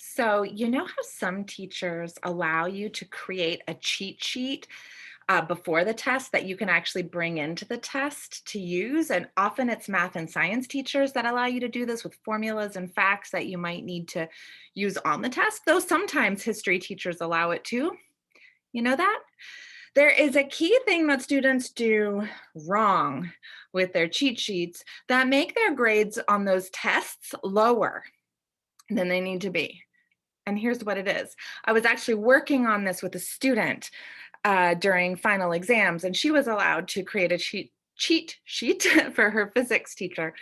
So, you know how some teachers allow you to create a cheat sheet before the test that you can actually bring into the test to use? And often it's math and science teachers that allow you to do this with formulas and facts that you might need to use on the test, though sometimes history teachers allow it too. You know that? There is a key thing that students do wrong with their cheat sheets that make their grades on those tests lower than they need to be. And here's what it is. I was actually working on this with a student during final exams, and she was allowed to create a cheat sheet for her physics teacher.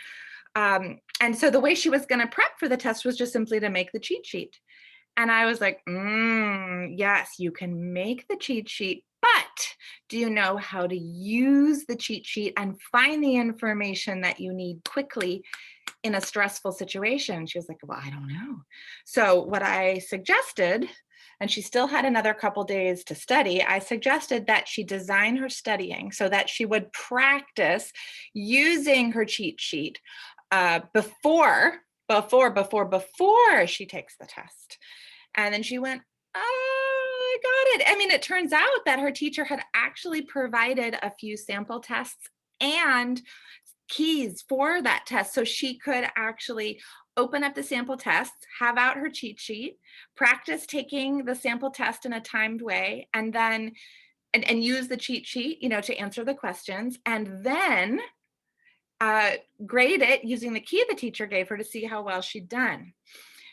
And so the way she was going to prep for the test was just simply to make the cheat sheet. And I was like, yes, you can make the cheat sheet, but do you know how to use the cheat sheet and find the information that you need quickly in a stressful situation? She was like, well, I don't know. So what I suggested, and she still had another couple days to study, I suggested that she design her studying so that she would practice using her cheat sheet before she takes the test. And then she went, oh, I got it. I mean, it turns out that her teacher had actually provided a few sample tests and keys for that test. So she could actually open up the sample tests, have out her cheat sheet, practice taking the sample test in a timed way, and then and use the cheat sheet, to answer the questions, and then uh, grade it using the key the teacher gave her to see how well she'd done.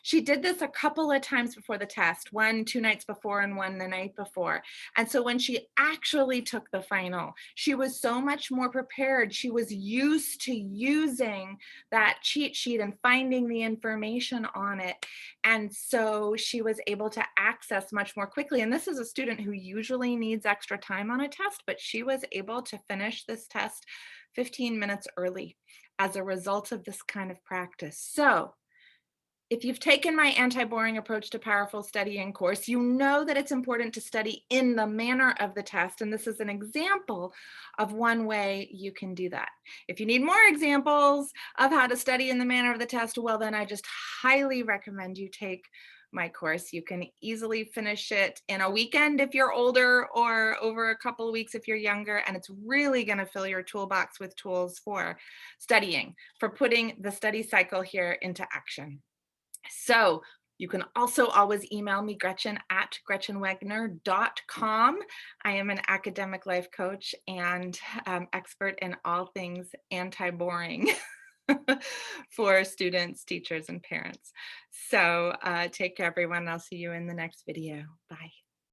She did this a couple of times before the test, one 2 nights before and one the night before. And so when she actually took the final, she was so much more prepared. She was used to using that cheat sheet and finding the information on it. And so she was able to access much more quickly. And this is a student who usually needs extra time on a test, but she was able to finish this test 15 minutes early as a result of this kind of practice. So if you've taken my anti-boring approach to powerful studying course, you know that it's important to study in the manner of the test. And this is an example of one way you can do that. If you need more examples of how to study in the manner of the test, well, then I just highly recommend you take my course. You can easily finish it in a weekend if you're older, or over a couple of weeks if you're younger. And it's really going to fill your toolbox with tools for studying, for putting the study cycle here into action. So you can also always email me, Gretchen at gretchenwegner.com. I am an academic life coach and expert in all things anti-boring for students, teachers, and parents. So take care, everyone. I'll see you in the next video. Bye.